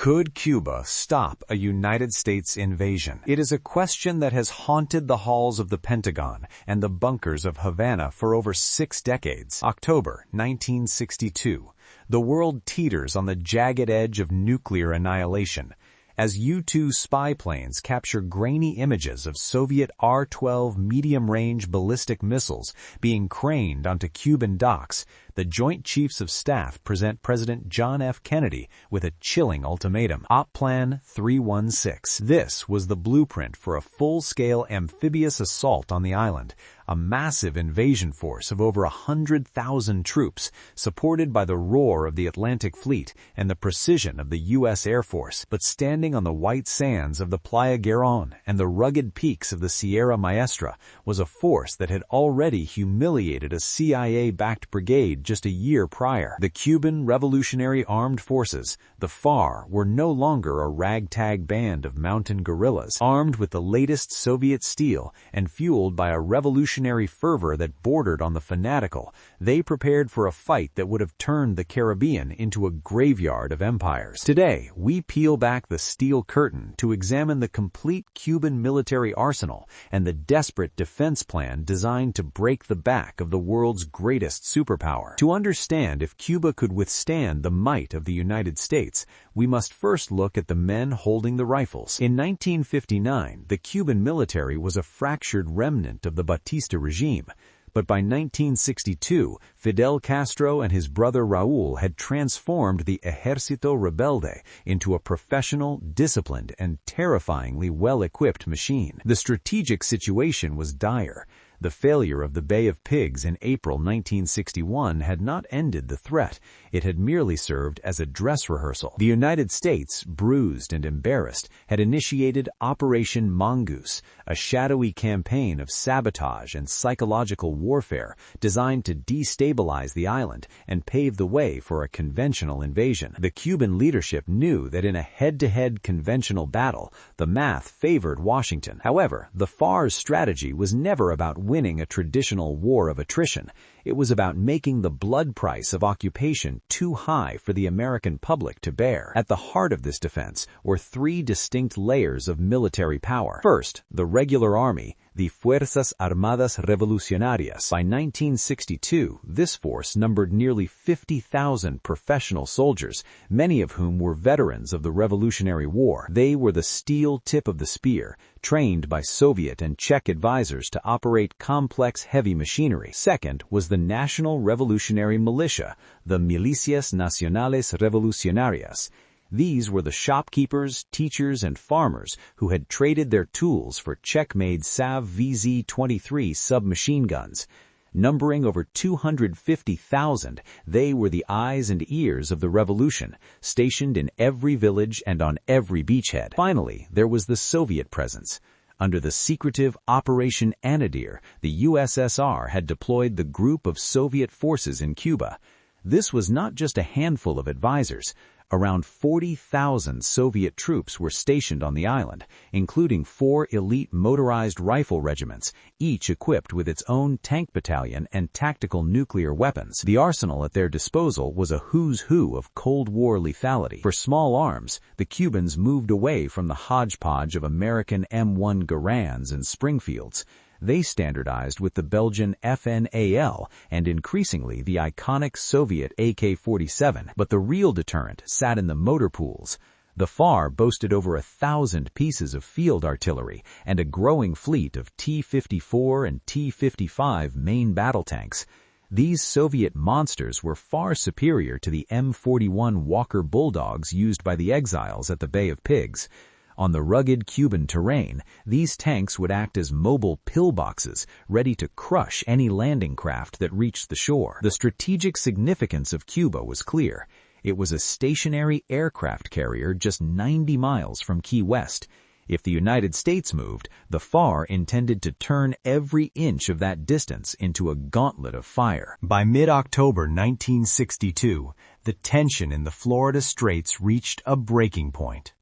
Could Cuba stop a United States invasion? It is a question that has haunted the halls of the Pentagon and the bunkers of Havana for over 6 decades. October 1962. The world teeters on the jagged edge of nuclear annihilation as U-2 spy planes capture grainy images of Soviet R-12 medium-range ballistic missiles being craned onto Cuban docks. The Joint Chiefs of Staff present President John F. Kennedy with a chilling ultimatum. OPLAN 316. This was the blueprint for a full-scale amphibious assault on the island, a massive invasion force of over 100,000 troops, supported by the roar of the Atlantic Fleet and the precision of the U.S. Air Force. But standing on the white sands of the Playa Girón and the rugged peaks of the Sierra Maestra was a force that had already humiliated a CIA-backed brigade just a year prior. The Cuban Revolutionary Armed Forces, the FAR, were no longer a ragtag band of mountain guerrillas. Armed with the latest Soviet steel and fueled by a revolutionary fervor that bordered on the fanatical, they prepared for a fight that would have turned the Caribbean into a graveyard of empires. Today, we peel back the steel curtain to examine the complete Cuban military arsenal and the desperate defense plan designed to break the back of the world's greatest superpower. To understand if Cuba could withstand the might of the United States, we must first look at the men holding the rifles. In 1959, the Cuban military was a fractured remnant of the Batista regime. But by 1962, Fidel Castro and his brother Raúl had transformed the Ejército Rebelde into a professional, disciplined, and terrifyingly well-equipped machine. The strategic situation was dire. The failure of the Bay of Pigs in April 1961 had not ended the threat. It had merely served as a dress rehearsal. The United States, bruised and embarrassed, had initiated Operation Mongoose, a shadowy campaign of sabotage and psychological warfare designed to destabilize the island and pave the way for a conventional invasion. The Cuban leadership knew that in a head-to-head conventional battle, the math favored Washington. However, the FAR's strategy was never about winning a traditional war of attrition. It was about making the blood price of occupation too high for the American public to bear. At the heart of this defense were 3 distinct layers of military power. First, the regular army, the Fuerzas Armadas Revolucionarias. By 1962, this force numbered nearly 50,000 professional soldiers, many of whom were veterans of the Revolutionary War. They were the steel tip of the spear, trained by Soviet and Czech advisors to operate complex heavy machinery. Second was the National Revolutionary Militia, the Milicias Nacionales Revolucionarias. These were the shopkeepers, teachers, and farmers who had traded their tools for Czech-made Sav VZ-23 submachine guns. Numbering over 250,000, they were the eyes and ears of the revolution, stationed in every village and on every beachhead. Finally, there was the Soviet presence. Under the secretive Operation Anadyr, the USSR had deployed the group of Soviet forces in Cuba. This was not just a handful of advisors. Around 40,000 Soviet troops were stationed on the island, including 4 elite motorized rifle regiments, each equipped with its own tank battalion and tactical nuclear weapons. The arsenal at their disposal was a who's who of Cold War lethality. For small arms, the Cubans moved away from the hodgepodge of American M1 Garands and Springfields. They standardized with the Belgian FNAL and increasingly the iconic Soviet AK-47, but the real deterrent sat in the motor pools. The FAR boasted over 1,000 pieces of field artillery and a growing fleet of T-54 and T-55 main battle tanks. These Soviet monsters were far superior to the M41 Walker Bulldogs used by the exiles at the Bay of Pigs. On the rugged Cuban terrain, these tanks would act as mobile pillboxes, ready to crush any landing craft that reached the shore. The strategic significance of Cuba was clear. It was a stationary aircraft carrier just 90 miles from Key West. If the United States moved, the FAR intended to turn every inch of that distance into a gauntlet of fire. By mid-October 1962, the tension in the Florida Straits reached a breaking point.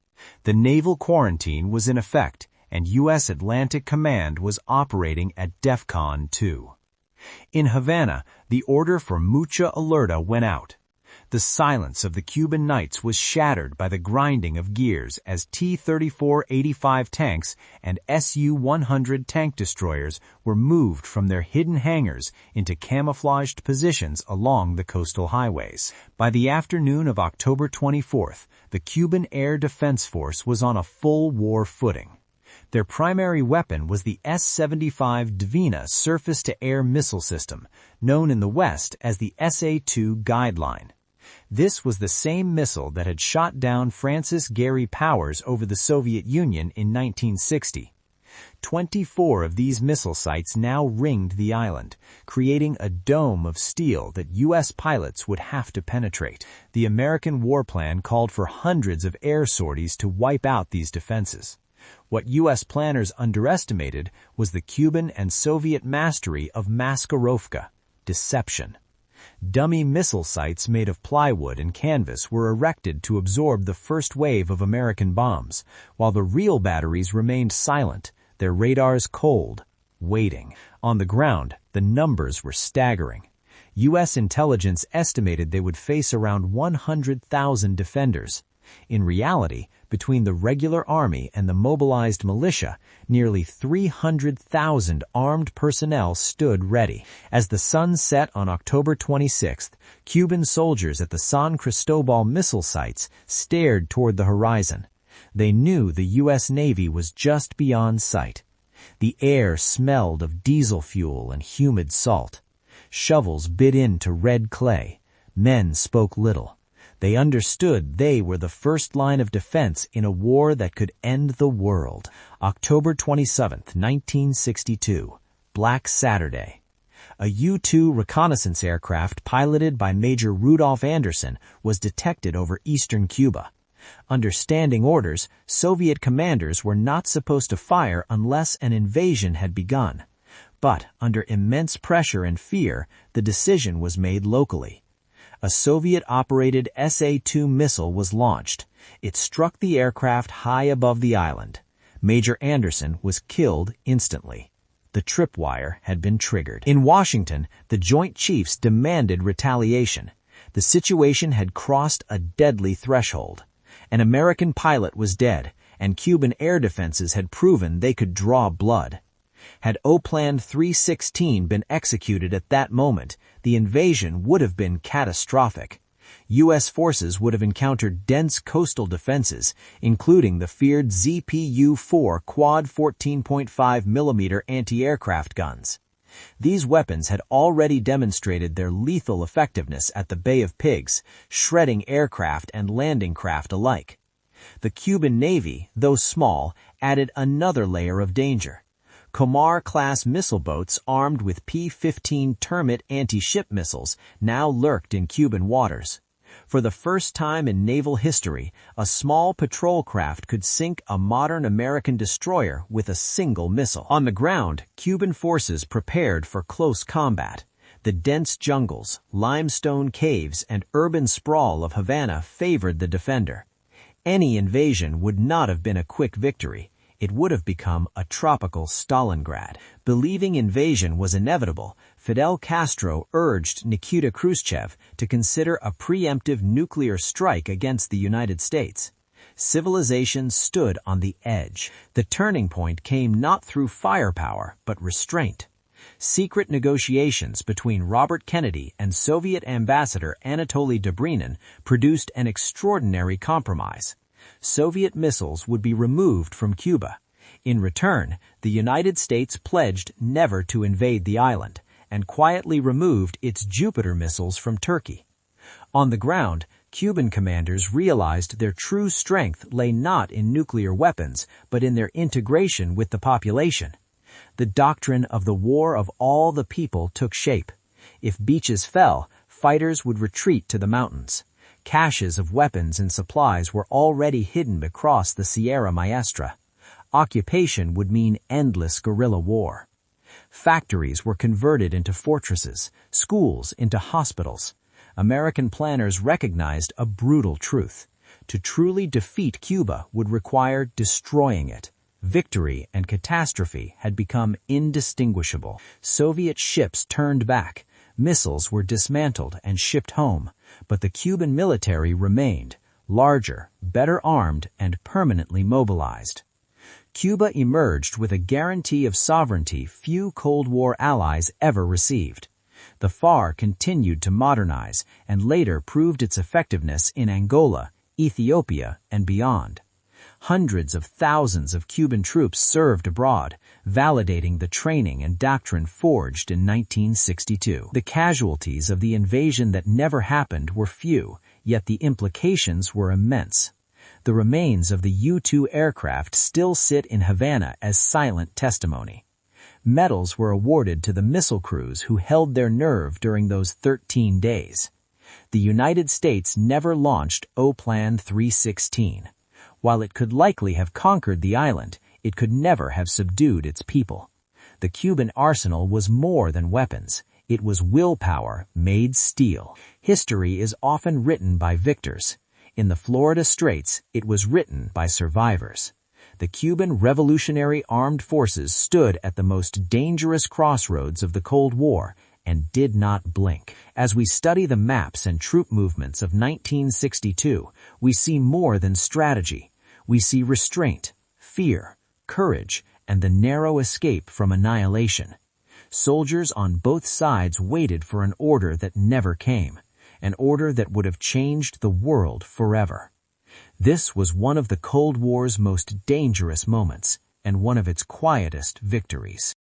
The naval quarantine was in effect, and U.S. Atlantic Command was operating at DEFCON 2. In Havana, the order for mucha alerta went out. The silence of the Cuban nights was shattered by the grinding of gears as T-34-85 tanks and Su-100 tank destroyers were moved from their hidden hangars into camouflaged positions along the coastal highways. By the afternoon of October 24th, the Cuban Air Defense Force was on a full war footing. Their primary weapon was the S-75 Dvina surface-to-air missile system, known in the West as the SA-2 Guideline. This was the same missile that had shot down Francis Gary Powers over the Soviet Union in 1960. 24 of these missile sites now ringed the island, creating a dome of steel that U.S. pilots would have to penetrate. The American war plan called for hundreds of air sorties to wipe out these defenses. What U.S. planners underestimated was the Cuban and Soviet mastery of maskirovka, deception. Dummy missile sites made of plywood and canvas were erected to absorb the first wave of American bombs, while the real batteries remained silent, their radars cold, waiting. On the ground, the numbers were staggering. U.S. intelligence estimated they would face around 100,000 defenders. In reality, between the regular army and the mobilized militia, nearly 300,000 armed personnel stood ready. As the sun set on October 26th, Cuban soldiers at the San Cristobal missile sites stared toward the horizon. They knew the U.S. Navy was just beyond sight. The air smelled of diesel fuel and humid salt. Shovels bit into red clay. Men spoke little. They understood they were the first line of defense in a war that could end the world. October 27, 1962, Black Saturday. A U-2 reconnaissance aircraft piloted by Major Rudolf Anderson was detected over eastern Cuba. Under standing orders, Soviet commanders were not supposed to fire unless an invasion had begun. But under immense pressure and fear, the decision was made locally. A Soviet-operated SA-2 missile was launched. It struck the aircraft high above the island. Major Anderson was killed instantly. The tripwire had been triggered. In Washington, the Joint Chiefs demanded retaliation. The situation had crossed a deadly threshold. An American pilot was dead, and Cuban air defenses had proven they could draw blood. Had OPLAN 316 been executed at that moment, the invasion would have been catastrophic. U.S. forces would have encountered dense coastal defenses, including the feared ZPU-4 quad 14.5 mm anti-aircraft guns. These weapons had already demonstrated their lethal effectiveness at the Bay of Pigs, shredding aircraft and landing craft alike. The Cuban Navy, though small, added another layer of danger. Comar-class missile boats armed with P-15 Termit anti-ship missiles now lurked in Cuban waters. For the first time in naval history, a small patrol craft could sink a modern American destroyer with a single missile. On the ground, Cuban forces prepared for close combat. The dense jungles, limestone caves, and urban sprawl of Havana favored the defender. Any invasion would not have been a quick victory. It would have become a tropical Stalingrad. Believing invasion was inevitable, Fidel Castro urged Nikita Khrushchev to consider a preemptive nuclear strike against the United States. Civilization stood on the edge. The turning point came not through firepower, but restraint. Secret negotiations between Robert Kennedy and Soviet ambassador Anatoly Dobrynin produced an extraordinary compromise. Soviet missiles would be removed from Cuba. In return, the United States pledged never to invade the island and quietly removed its Jupiter missiles from Turkey. On the ground, Cuban commanders realized their true strength lay not in nuclear weapons, but in their integration with the population. The doctrine of the war of all the people took shape. If beaches fell, fighters would retreat to the mountains. Caches of weapons and supplies were already hidden across the Sierra Maestra. Occupation would mean endless guerrilla war. Factories were converted into fortresses, schools into hospitals. American planners recognized a brutal truth. To truly defeat Cuba would require destroying it. Victory and catastrophe had become indistinguishable. Soviet ships turned back. Missiles were dismantled and shipped home. But the Cuban military remained, larger, better armed, and permanently mobilized. Cuba emerged with a guarantee of sovereignty few Cold War allies ever received. The FAR continued to modernize and later proved its effectiveness in Angola, Ethiopia, and beyond. Hundreds of thousands of Cuban troops served abroad, validating the training and doctrine forged in 1962. The casualties of the invasion that never happened were few, yet the implications were immense. The remains of the U-2 aircraft still sit in Havana as silent testimony. Medals were awarded to the missile crews who held their nerve during those 13 days. The United States never launched OPLAN 316. While it could likely have conquered the island, it could never have subdued its people. The Cuban arsenal was more than weapons. It was willpower made steel. History is often written by victors. In the Florida Straits, it was written by survivors. The Cuban Revolutionary Armed Forces stood at the most dangerous crossroads of the Cold War and did not blink. As we study the maps and troop movements of 1962, we see more than strategy. We see restraint, fear, courage, and the narrow escape from annihilation. Soldiers on both sides waited for an order that never came, an order that would have changed the world forever. This was one of the Cold War's most dangerous moments and one of its quietest victories.